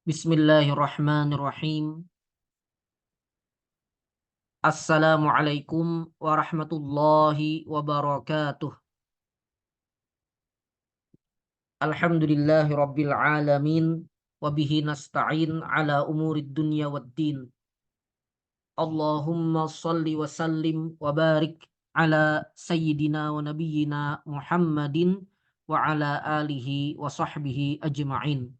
Bismillahirrahmanirrahim. Assalamualaikum warahmatullahi wabarakatuh. Alhamdulillahi rabbil alamin. Wabihi nasta'in ala umurid dunya waddin. Allahumma salli wa sallim wa barik ala sayyidina wa nabiyyina Muhammadin wa ala alihi wa sahbihi ajma'in.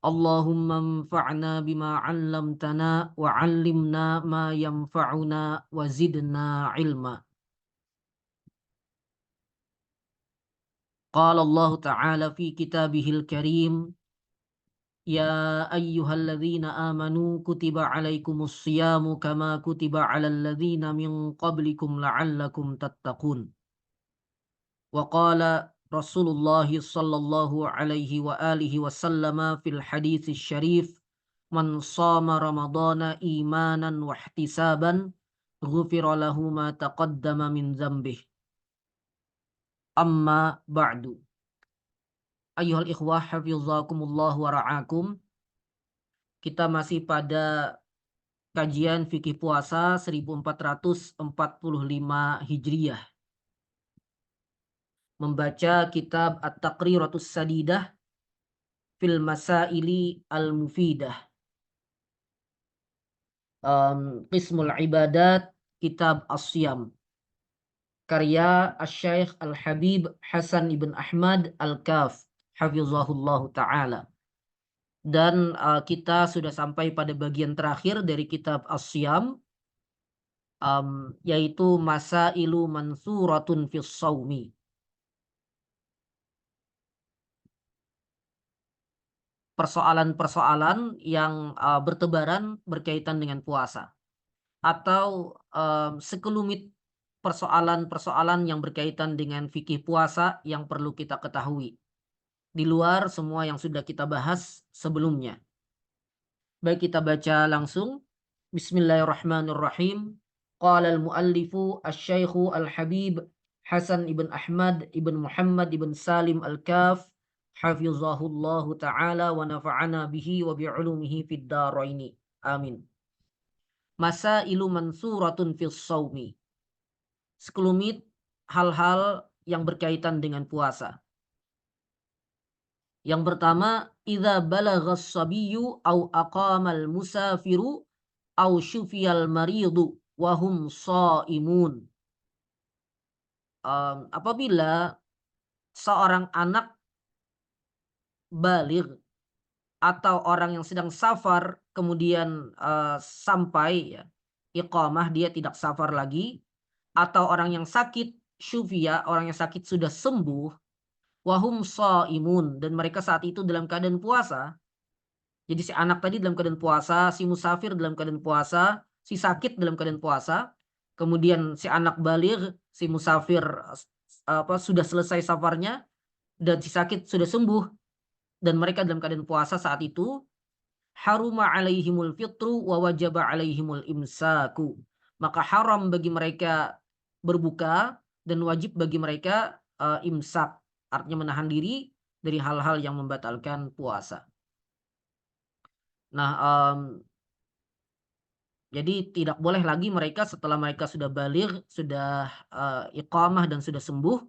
Allahumma anfa'na bima 'allamtana wa 'allimna ma yanfa'una wa zidna ilma. Qala Allah Ta'ala fi kitabihil karim, ya ayyuhalladzina amanu kutiba 'alaikumus shiyamu kama kutiba 'alal ladzina min qablikum la'allakum tattaqun. Wa qala Rasulullah sallallahu alaihi wa alihi wasallam fil hadits syarif, man shama ramadana imanan wa ihtisaban ghufira lahu ma taqaddama min dzambih. Amma ba'du. Ayyuhal ikhwah hafizakumullah wa ra'akum. Kita masih pada kajian fikih puasa 1445 Hijriyah. Membaca kitab At-Taqriratus Sadidah fil Masaili Al-Mufidah. Qismul Ibadat, kitab As-Siyam. Karya Asy-Syaikh Al-Habib Hasan ibn Ahmad Al-Kaf, hafizahullahu ta'ala. Dan kita sudah sampai pada bagian terakhir dari kitab As-Siyam, yaitu Masailu Mansuratun fis Shaumi. Persoalan-persoalan yang bertebaran berkaitan dengan puasa. Atau sekelumit persoalan-persoalan yang berkaitan dengan fikih puasa yang perlu kita ketahui. Di luar semua yang sudah kita bahas sebelumnya. Baik, kita baca langsung. Bismillahirrahmanirrahim. Qala al-muallifu asy-syaikhu al-habib Hasan ibn Ahmad ibn Muhammad ibn Salim al-Kaf, hafizahullahu ta'ala wa nafa'ana bihi wa bi'ulumihi fid dharaini. Amin. Masailu mansuratun fis shaumi. Sekelumit hal-hal yang berkaitan dengan puasa. Yang pertama, idza balaghas sabiyyu au aqamal musafiru au syufiyal maridu wa hum shaimun. Apabila seorang anak baligh atau orang yang sedang safar kemudian sampai ya, iqamah, dia tidak safar lagi, atau orang yang sakit syufiya, orang yang sakit sudah sembuh, wahum shaimun, dan mereka saat itu dalam keadaan puasa. Jadi si anak tadi dalam keadaan puasa, si musafir dalam keadaan puasa, si sakit dalam keadaan puasa, kemudian si anak baligh, si musafir sudah selesai safarnya, dan si sakit sudah sembuh, dan mereka dalam keadaan puasa saat itu, haruma alaihimul fitru wa wajaba alaihimul imsaku. Maka haram bagi mereka berbuka dan wajib bagi mereka imsak, artinya menahan diri dari hal-hal yang membatalkan puasa. Nah, jadi tidak boleh lagi mereka setelah mereka sudah baligh, sudah iqamah dan sudah sembuh,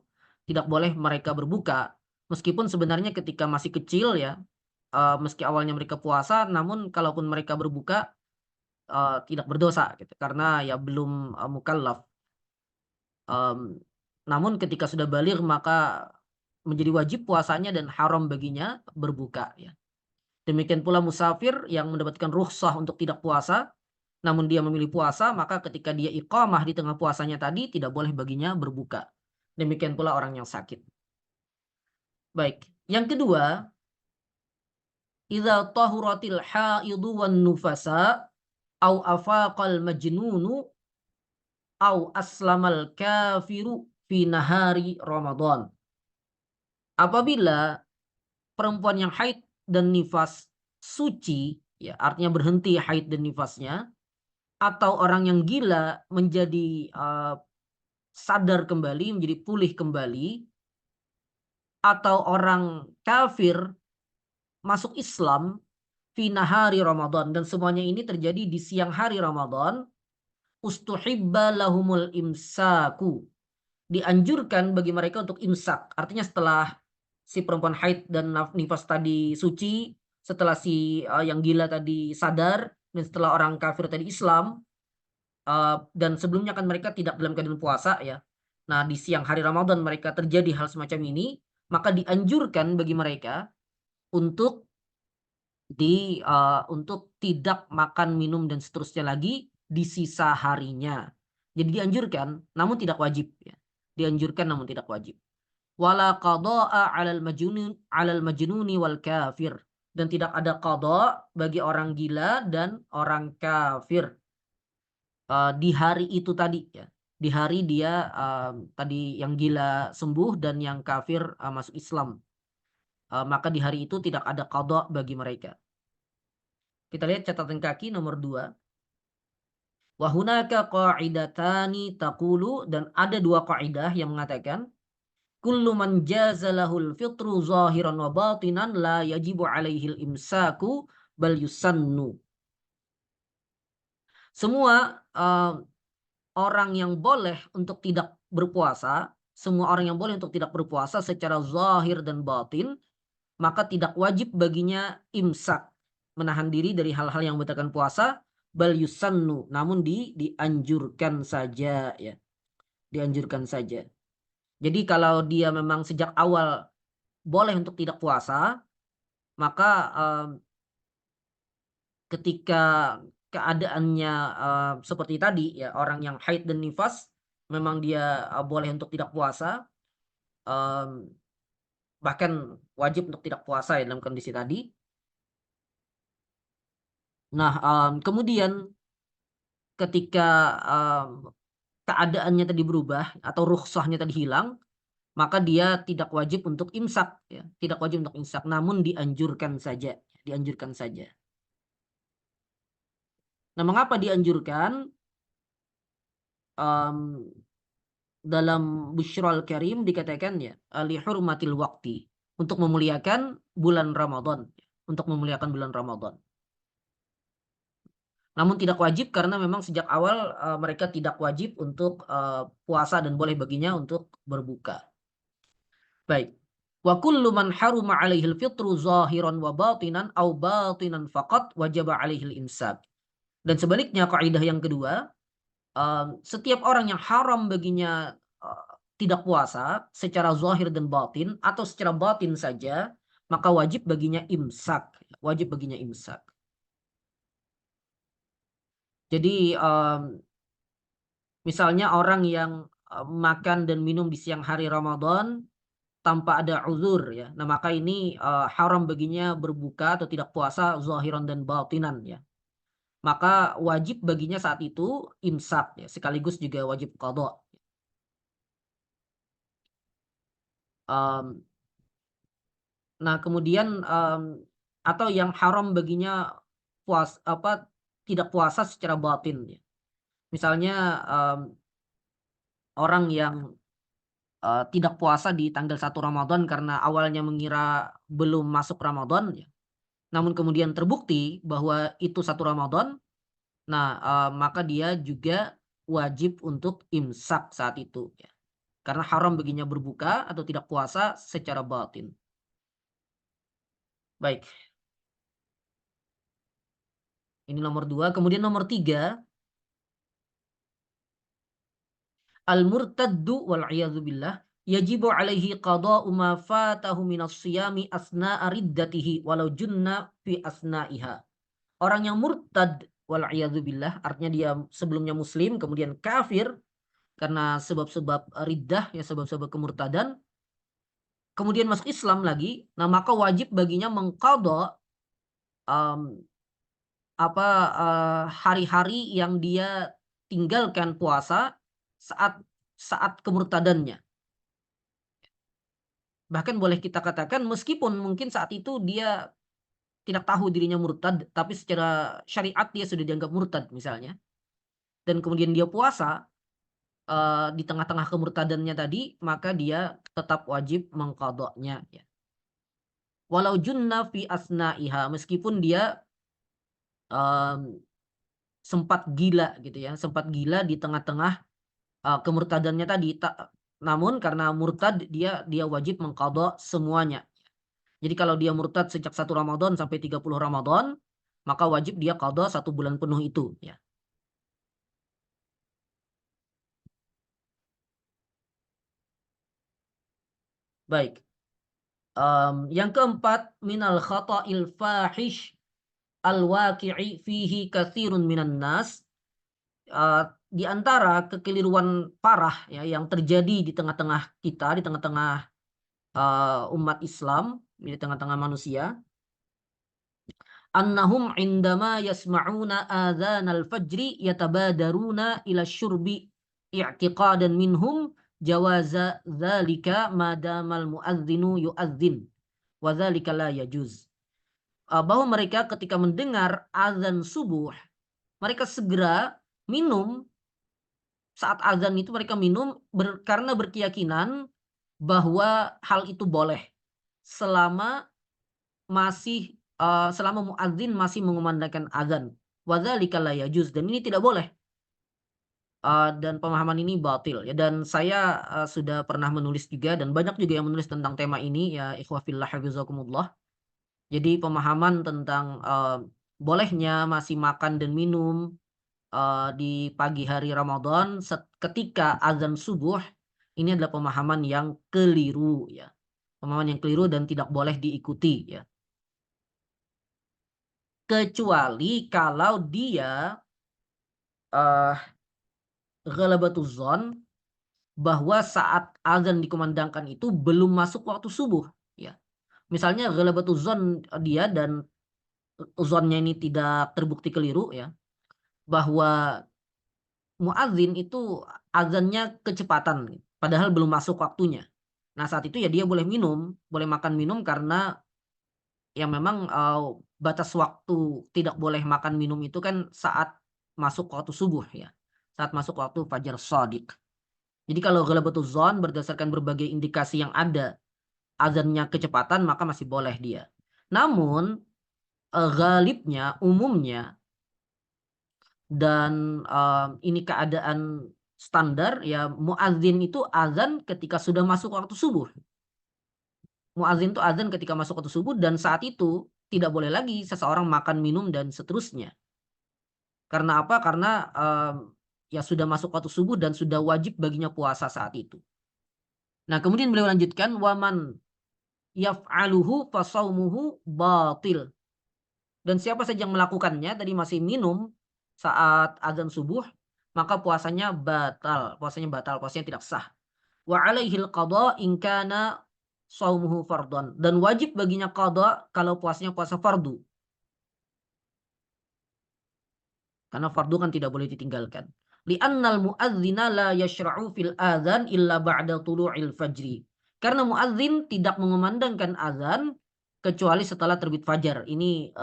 tidak boleh mereka berbuka. Meskipun sebenarnya ketika masih kecil ya, meski awalnya mereka puasa, namun kalaupun mereka berbuka tidak berdosa gitu, karena ya belum mukallaf. Namun ketika sudah baligh maka menjadi wajib puasanya dan haram baginya berbuka ya. Demikian pula musafir yang mendapatkan rukhsah untuk tidak puasa, namun dia memilih puasa, maka ketika dia iqamah di tengah puasanya tadi tidak boleh baginya berbuka. Demikian pula orang yang sakit. Baik, yang kedua, idza tahuratil haidu wan nufasa au afaqal majnunu au aslamal kafiru fi nahari Ramadan. Apabila perempuan yang haid dan nifas suci, ya artinya berhenti haid dan nifasnya, atau orang yang gila menjadi sadar kembali, menjadi pulih kembali, atau orang kafir masuk Islam fi nahari Ramadan, dan semuanya ini terjadi di siang hari Ramadan, ustuhibba lahumul imsaku, dianjurkan bagi mereka untuk imsak. Artinya setelah si perempuan haid dan nifas tadi suci, setelah si yang gila tadi sadar, dan setelah orang kafir tadi Islam, dan sebelumnya kan mereka tidak dalam keadaan puasa ya. Nah, di siang hari Ramadan mereka terjadi hal semacam ini, maka dianjurkan bagi mereka untuk untuk tidak makan, minum dan seterusnya lagi di sisa harinya. Jadi dianjurkan namun tidak wajib ya. Dianjurkan namun tidak wajib. Wala qada'a 'alal majnuni wal kafir, dan tidak ada qada bagi orang gila dan orang kafir di hari itu tadi ya. Di hari dia tadi yang gila sembuh dan yang kafir masuk Islam. Maka di hari itu tidak ada qada bagi mereka. Kita lihat catatan kaki nomor 2. Wa hunaka qa'idatani taqulu, dan ada dua kaidah yang mengatakan kullu man jaza lahul fitru zahiran wa batinan la yajibu alaihil imsaku bal yusannu. Semua orang yang boleh untuk tidak berpuasa, semua orang yang boleh untuk tidak berpuasa secara zahir dan batin, maka tidak wajib baginya imsak, menahan diri dari hal-hal yang membatalkan puasa, bal yusannu, namun dianjurkan saja ya, dianjurkan saja. Jadi kalau dia memang sejak awal boleh untuk tidak puasa, maka ketika keadaannya seperti tadi ya, orang yang haid dan nifas memang dia boleh untuk tidak puasa, mmm, bahkan wajib untuk tidak puasa ya dalam kondisi tadi. Nah, kemudian ketika keadaannya tadi berubah atau rukhsahnya tadi hilang, maka dia tidak wajib untuk imsak ya, tidak wajib untuk imsak, namun dianjurkan saja, dianjurkan saja. Nah, mengapa dianjurkan? Mmm, dalam Busyral Karim dikatakan ya, li hurmatil waqti, untuk memuliakan bulan Ramadan, untuk memuliakan bulan Ramadan. Namun tidak wajib karena memang sejak awal mereka tidak wajib untuk puasa dan boleh baginya untuk berbuka. Baik. Wa kullu man haruma 'alaihil fitru zahiran wa batinan aw batinan faqat wajaba 'alaihil imsak. Dan sebaliknya kaidah yang kedua, setiap orang yang haram baginya tidak puasa secara zahir dan batin atau secara batin saja, maka wajib baginya imsak, wajib baginya imsak. Jadi misalnya orang yang makan dan minum di siang hari Ramadan tanpa ada uzur ya. Nah, maka ini haram baginya berbuka atau tidak puasa zahiran dan batinan ya. Maka wajib baginya saat itu imsak ya, sekaligus juga wajib qada. Mmm, nah kemudian atau yang haram baginya tidak puasa secara batin ya. Misalnya orang yang tidak puasa di tanggal 1 Ramadan karena awalnya mengira belum masuk Ramadan ya, namun kemudian terbukti bahwa itu 1 Ramadan, nah maka dia juga wajib untuk imsak saat itu ya. Karena haram baginya berbuka atau tidak puasa secara batin. Baik, ini nomor 2. Kemudian nomor 3, al-murtaddu wal iyadzu billah yajibu alaihi qada'u ma fatahu minas siyami asna'a riddatihi walau junna fi asna'iha. Orang yang murtad wal iyadzu billah, artinya dia sebelumnya muslim kemudian kafir karena sebab-sebab riddah ya, sebab-sebab kemurtadan, kemudian masuk Islam lagi, nah maka wajib baginya mengqadha mmm, hari-hari yang dia tinggalkan puasa saat saat kemurtadannya. Bahkan boleh kita katakan meskipun mungkin saat itu dia tidak tahu dirinya murtad, tapi secara syariat dia sudah dianggap murtad misalnya, dan kemudian dia puasa di tengah-tengah kemurtadannya tadi, maka dia tetap wajib mengqadhanya ya. walau junna fi asna'iha, meskipun dia um, sempat gila gitu ya, sempat gila di tengah-tengah kemurtadannya tadi. Namun karena murtad dia wajib mengqadha semuanya. Jadi kalau dia murtad sejak 1 Ramadan sampai 30 Ramadan, maka wajib dia qadha 1 bulan penuh itu ya. Baik. Yang keempat, minal khata'il fahish al-waqi'i fihi katsirun minan nas. Di antara kekeliruan parah ya yang terjadi di tengah-tengah kita, di tengah-tengah umat Islam, di tengah-tengah manusia, annahum indama yasma'una adzanal fajri yatabadaruna ila syurbi i'tiqadan minhum jawaza dzalika madamal muadzinu yuadzin wa dzalika la yajuz. Bahwa mereka ketika mendengar azan subuh, mereka segera minum. Saat azan itu mereka minum karena berkeyakinan bahwa hal itu boleh selama selama muadzin masih mengumandangkan azan. Wadzalika la yajuz, dan ini tidak boleh. Dan pemahaman ini batil ya, dan saya sudah pernah menulis juga, dan banyak juga yang menulis tentang tema ini ya, ikhwah fillah hafizakumullah. Jadi pemahaman tentang bolehnya masih makan dan minum di pagi hari Ramadan ketika azan subuh, ini adalah pemahaman yang keliru ya. Pemahaman yang keliru dan tidak boleh diikuti ya. Kecuali kalau dia uh, ghalabatuz dzan, bahwa saat azan dikumandangkan itu belum masuk waktu subuh ya. Misalnya ghalabatuz dzan dia, dan dzannya ini tidak terbukti keliru ya, bahwa muadzin itu azannya kecepatan padahal belum masuk waktunya. Nah, saat itu ya dia boleh minum, boleh makan minum, karena yang memang batas waktu tidak boleh makan minum itu kan saat masuk waktu subuh ya. Saat masuk waktu fajar shadiq. Jadi kalau ghalabatuz dzan berdasarkan berbagai indikasi yang ada, azannya kecepatan, maka masih boleh dia. Namun ghalibnya, umumnya, dan ini keadaan standar ya, muadzin itu azan ketika sudah masuk waktu subuh. Muadzin itu azan ketika masuk waktu subuh, dan saat itu tidak boleh lagi seseorang makan, minum, dan seterusnya. Karena apa? Karena ya sudah masuk waktu subuh dan sudah wajib baginya puasa saat itu. Nah, kemudian beliau lanjutkan, waman yaf'aluhu fasaumuhu batil. Dan siapa saja yang melakukannya, tadi masih minum saat azan subuh, maka puasanya batal, puasanya tidak sah. Wa alaihil qada in kana shaumuhu fardhan, dan wajib baginya qada kalau puasanya puasa fardu. Karena fardu kan tidak boleh ditinggalkan. Li'annal muadzina la yashra'u fil adzan illa ba'da tulu'il fajri. Karena muadzin tidak mengumandangkan azan kecuali setelah terbit fajar. Ini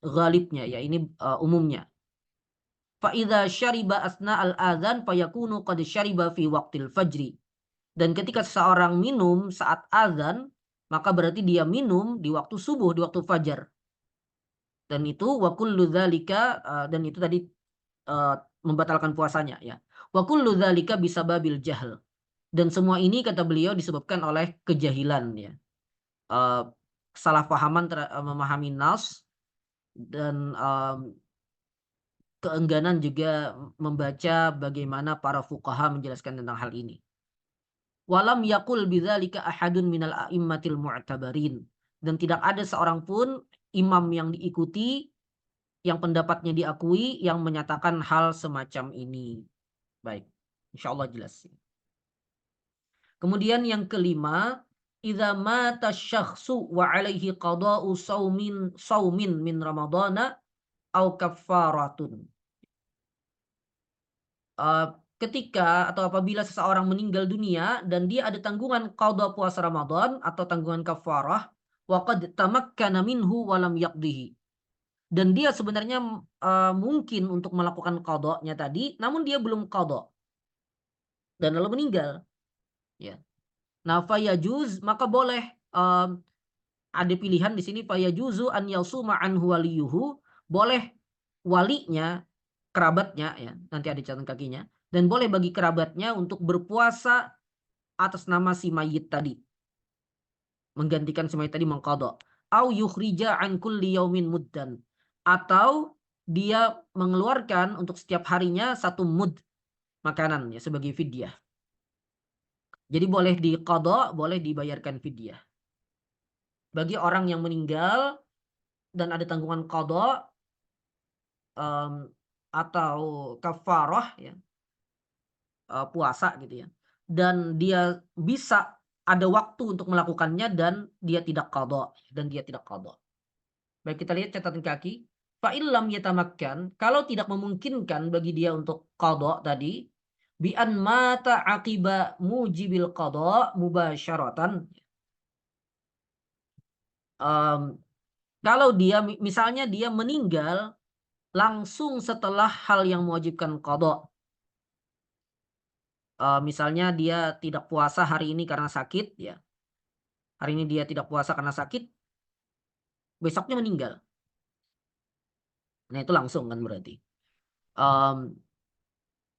ghalibnya ya, ini umumnya. Fa idza syariba asna'al adzan fayakunu qad syariba fi waqtil fajri. Dan ketika seseorang minum saat azan, maka berarti dia minum di waktu subuh, di waktu fajar. Dan itu wa kullu dzalika, dan itu tadi membatalkan puasanya ya. Wa kullu dzalika bisababil jahl. Dan semua ini kata beliau disebabkan oleh kejahilan ya. Uh, Kesalahpahaman memahami nas, dan keengganan juga membaca bagaimana para fuqaha menjelaskan tentang hal ini. Walam yakul bidzalika ahadun minal a'immatil mu'tabarin. Dan tidak ada seorang pun imam yang diikuti, yang pendapatnya diakui, yang menyatakan hal semacam ini. Baik, insyaallah jelas. Kemudian yang kelima, idza mata syakhsu wa alaihi qada'u saumin min ramadhana au kaffaratun. Ketika atau apabila seseorang meninggal dunia dan dia ada tanggungan qada puasa Ramadan atau tanggungan kafarah, wa qad tamakkana minhu wa lam yaqdihi. Dan dia sebenarnya mungkin untuk melakukan qadanya tadi, namun dia belum qada dan lalu meninggal ya. Nah, fayajuz, maka boleh ada pilihan di sini fayajuzu an yasuma anhu waliyuhu, boleh walinya, kerabatnya ya, nanti ada catatan kakinya, dan boleh bagi kerabatnya untuk berpuasa atas nama si mayit tadi, menggantikan si mayit tadi mengqadha. Au yukhrija an kulli yaumin muddan, atau dia mengeluarkan untuk setiap harinya 1 mud makanan ya sebagai fidyah. Jadi boleh diqadha, boleh dibayarkan fidyah. Bagi orang yang meninggal dan ada tanggungan qadha atau kafarah ya, puasa gitu ya. Dan dia bisa ada waktu untuk melakukannya dan dia tidak qadha. Baik, kita lihat catatan kaki. Fa illam yatamakkan, kalau tidak memungkinkan bagi dia untuk qadha tadi, bi an mata aqiba mujibil qadha mubasyaratan. Kalau dia misalnya dia meninggal langsung setelah hal yang mewajibkan qadha. Misalnya dia tidak puasa hari ini karena sakit ya. Hari ini dia tidak puasa karena sakit, besoknya meninggal. Nah, itu langsung kan berarti.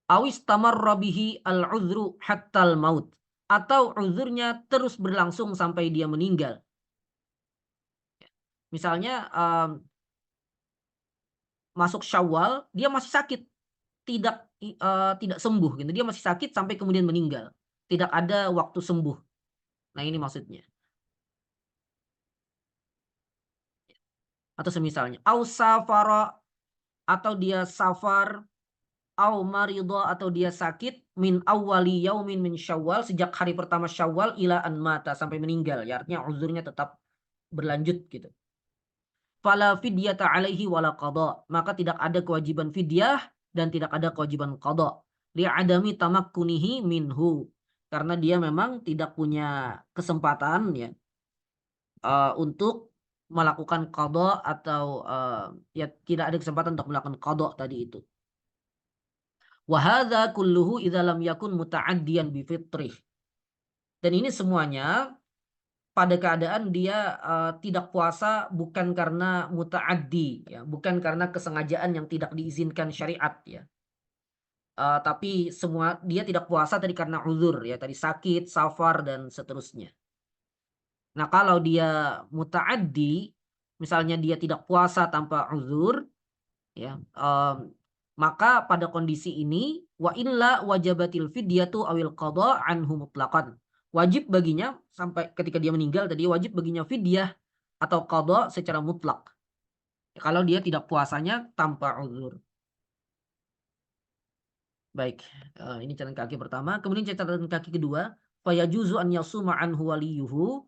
Awis tamarra bihi al-'udhru hattal maut. Atau uzurnya terus berlangsung sampai dia meninggal. Misalnya masuk Syawal, dia masih sakit, tidak sembuh gitu. Dia masih sakit sampai kemudian meninggal. Tidak ada waktu sembuh. Nah, ini maksudnya. Atau semisalnya, au safara, atau dia safar, au maridha, atau dia sakit, min awwali yaumin min Syawal, sejak hari pertama Syawal ila an mata, sampai meninggal. Ya, artinya uzurnya tetap berlanjut gitu. Fala fidyata alaihi wala qadha, maka tidak ada kewajiban fidyah dan tidak ada kewajiban qadha. Li'adami tamakkunihi minhu, karena dia memang tidak punya kesempatan ya untuk melakukan qadha atau ya tidak ada kesempatan untuk melakukan qadha tadi itu. Wa hadza kulluhu idza lam yakun muta'addiyan bi fitrih. Dan ini semuanya pada keadaan dia tidak puasa bukan karena muta'addi ya, bukan karena kesengajaan yang tidak diizinkan syariat ya. Tapi semua dia tidak puasa tadi karena uzur ya, tadi sakit, safar dan seterusnya. Nah, kalau dia muta'addi, misalnya dia tidak puasa tanpa uzur ya, maka pada kondisi ini wa illa wajabatil fidyatu awil qadha anhu mutlaqan. Wajib baginya sampai ketika dia meninggal tadi, wajib baginya fidyah atau qadha secara mutlak. Kalau dia tidak puasanya tanpa uzur. Baik, ini catatan kaki pertama. Kemudian catatan kaki kedua, fayajuzu an yasuma anhu waliyuhu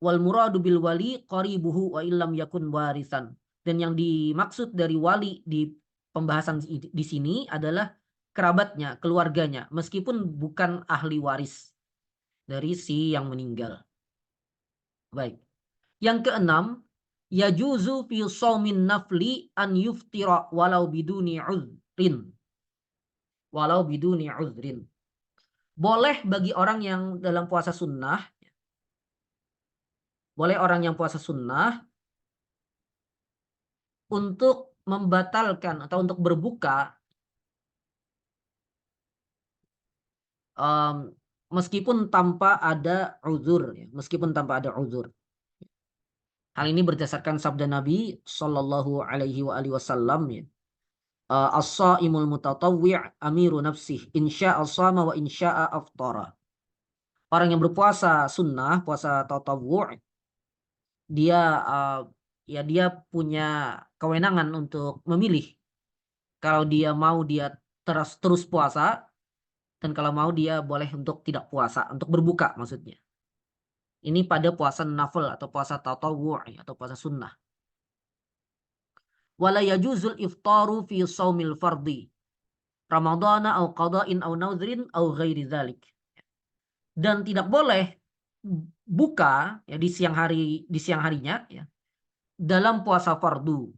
wal muradu bil wali qaribuhu wa illam yakun warisan. Dan yang dimaksud dari wali di pembahasan di sini adalah kerabatnya, keluarganya, meskipun bukan ahli waris dari si yang meninggal. Baik. Yang keenam, yajuzu fi shaumin nafli an yuftira walau biduni uzrin. Walau biduni uzrin. Boleh bagi orang yang dalam puasa sunnah, boleh orang yang puasa sunnah untuk membatalkan atau untuk berbuka meskipun tanpa ada uzur ya, meskipun tanpa ada uzur. Hal ini berdasarkan sabda Nabi Shallallahu alaihi wasallam ya. As-shaimul mutatawwi' amiru nafsih, insya'a shama wa insya'a aftara. Orang yang berpuasa sunnah, puasa tatawwu', dia ya dia punya kewenangan untuk memilih. Kalau dia mau dia terus puasa, dan kalau mau dia boleh untuk tidak puasa, untuk berbuka maksudnya. Ini pada puasa nafil atau puasa tatawwu' atau puasa sunnah. Wala yajuzul iftaru fi shaumil fardhi ramadhana au qada'in au nadhrin au ghairi dzalik. Dan tidak boleh buka ya di siang harinya ya dalam puasa fardu,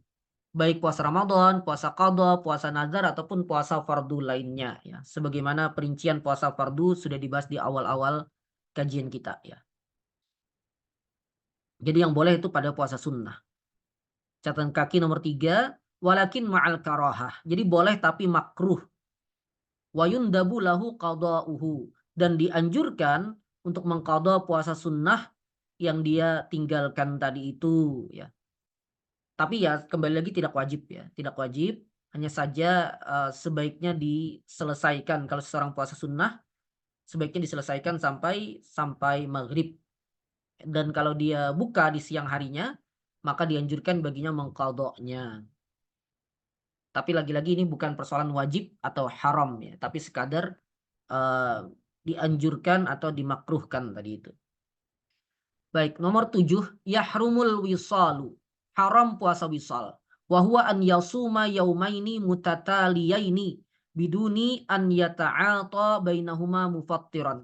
baik puasa Ramadan, puasa qadha, puasa nazar ataupun puasa fardu lainnya ya. Sebagaimana perincian puasa fardu sudah dibahas di awal-awal kajian kita ya. Jadi yang boleh itu pada puasa sunnah. Catatan kaki nomor 3, walakin ma'al karahah. Jadi boleh tapi makruh. Wa yundabu lahu qada'uhu. Dan dianjurkan untuk mengqadha puasa sunnah yang dia tinggalkan tadi itu ya. Tapi ya kembali lagi tidak wajib ya, tidak wajib. Hanya saja sebaiknya diselesaikan kalau seseorang puasa sunnah, sebaiknya diselesaikan sampai sampai maghrib. Dan kalau dia buka di siang harinya, maka dianjurkan baginya mengqadhanya. Tapi lagi-lagi ini bukan persoalan wajib atau haram ya, tapi sekadar dianjurkan atau dimakruhkan tadi itu. Baik, nomor 7, yahrumul wisalu. Haram puasa wisal. Wa huwa an yasuma yaumaini mutataliyaini biduni an yata'ata bainahuma mufattiran.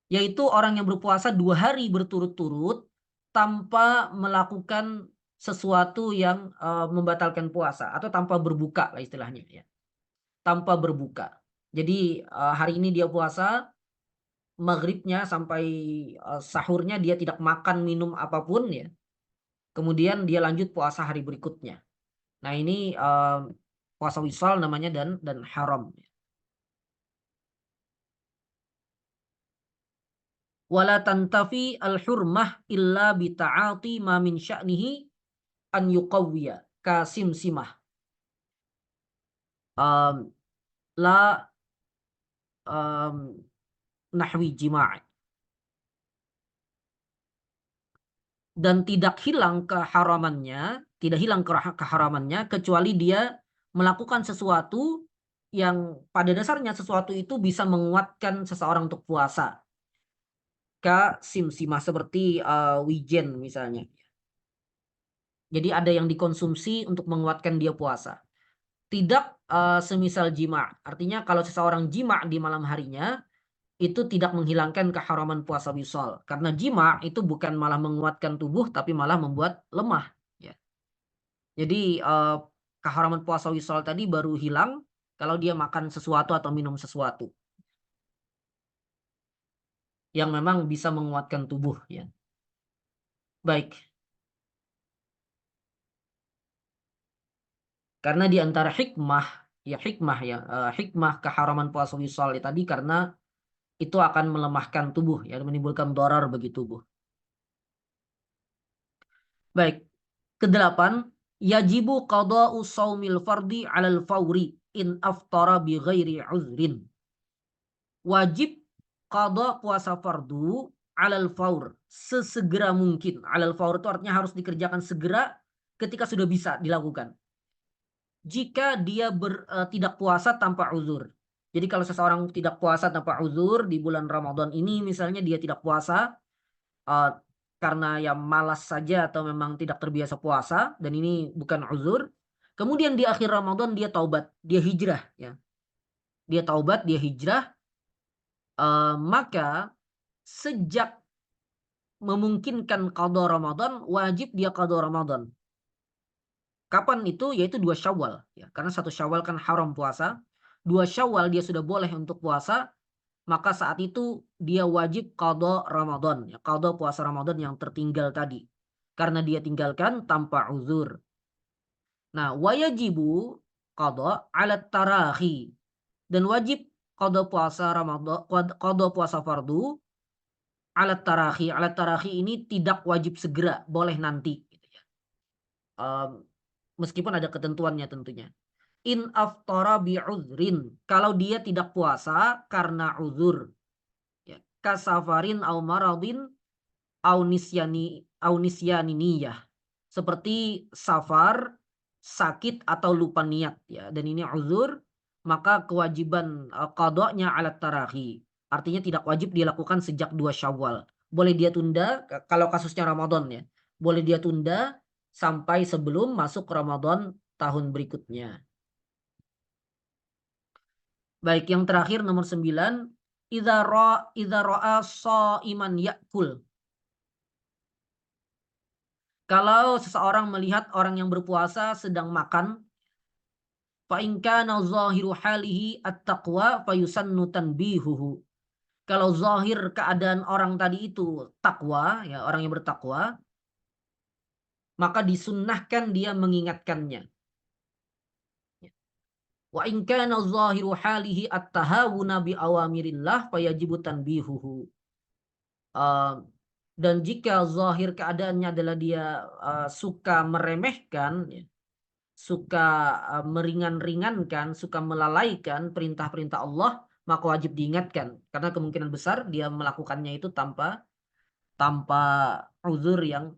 Yaitu orang yang berpuasa 2 hari berturut-turut tanpa melakukan sesuatu yang membatalkan puasa atau tanpa berbuka lah istilahnya ya. Tanpa berbuka. Jadi hari ini dia puasa, maghribnya sampai sahurnya dia tidak makan minum apapun ya. Kemudian dia lanjut puasa hari berikutnya. Nah ini puasa wisal namanya dan haram. Wala tantafi al-hurmah illa bita'ati ma min sya'nihi an yuqawwiya kasimsimah. Um, la nahwi jima'. Dan tidak hilang keharamannya, tidak hilang keharamannya kecuali dia melakukan sesuatu yang pada dasarnya sesuatu itu bisa menguatkan seseorang untuk puasa. Simsimah seperti wijen misalnya. Jadi ada yang dikonsumsi untuk menguatkan dia puasa. Tidak semisal jima'. Artinya kalau seseorang jima' di malam harinya itu tidak menghilangkan keharaman puasa wisal. Karena jima' itu bukan malah menguatkan tubuh tapi malah membuat lemah ya. Jadi keharaman puasa wisal tadi baru hilang kalau dia makan sesuatu atau minum sesuatu yang memang bisa menguatkan tubuh ya. Baik, karena di antara hikmah keharaman puasa wisal tadi karena itu akan melemahkan tubuh ya, menimbulkan darar bagi tubuh. Baik, kedelapan, yajibu qada'u shaumil fardi 'alal fauri in aftara bi ghairi uzrin. Wajib qada puasa fardu 'alal faur, sesegera mungkin. 'Alal faur itu artinya harus dikerjakan segera ketika sudah bisa dilakukan. Jika dia tidak puasa tanpa uzur. Jadi kalau seseorang tidak puasa tanpa uzur di bulan Ramadan ini misalnya dia tidak puasa eee, karena ya malas saja atau memang tidak terbiasa puasa dan ini bukan uzur. Kemudian di akhir Ramadan dia taubat, dia hijrah ya. Dia taubat, dia hijrah, maka sejak memungkinkan qada Ramadan, wajib dia qada Ramadan. Kapan itu? Yaitu 2 Syawal ya, karena 1 Syawal kan haram puasa. 2 Syawal dia sudah boleh untuk puasa, maka saat itu dia wajib qada Ramadan ya, qada puasa Ramadan yang tertinggal tadi. Karena dia tinggalkan tanpa uzur. Nah, wayajibu qada 'ala tarahi dan wajib qada puasa Ramadan, qada puasa fardu 'ala tarahi. 'Ala tarahi ini tidak wajib segera, boleh nanti gitu ya. Mmm, meskipun ada ketentuannya tentunya. In aftara bi'udhrin, kalau dia tidak puasa karena uzur ya, kasafarin au maradin au nisyani niyah. Seperti safar, sakit atau lupa niat ya, dan ini uzur, maka kewajiban qadanya 'ala tarahi. Artinya tidak wajib dilakukan sejak 2 Syawal. Boleh dia tunda kalau kasusnya Ramadan ya, boleh dia tunda sampai sebelum masuk Ramadan tahun berikutnya. Baik, yang terakhir nomor 9, idza ra'a sha'iman ya'kul. Kalau seseorang melihat orang yang berpuasa sedang makan, fa in kana zahiru halihi at-taqwa fayusannu tanbihuhu. Kalau zahir keadaan orang tadi itu takwa, ya orang yang bertakwa, maka disunnahkan dia mengingatkannya. Wa in kana zahiru halihi at-tahawuna bi awamirillah fayajibu tanbihuhu. Dan jika zahir keadaannya adalah dia suka meremehkan, ya, suka meringan-ringankan, suka melalaikan perintah-perintah Allah, maka wajib diingatkan. Karena kemungkinan besar dia melakukannya itu tanpa tanpa uzur yang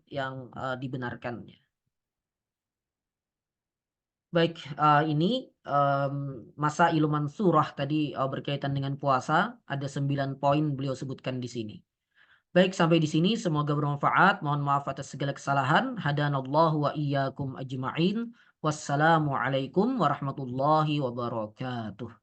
dibenarkannya. Baik, ini masa iluman surah tadi berkaitan dengan puasa. Ada 9 poin beliau sebutkan di sini. Baik, sampai di sini semoga bermanfaat. Mohon maaf atas segala kesalahan. Hadanallahu wa iyyakum ajma'in. Wassalamualaikum warahmatullahi wabarakatuh.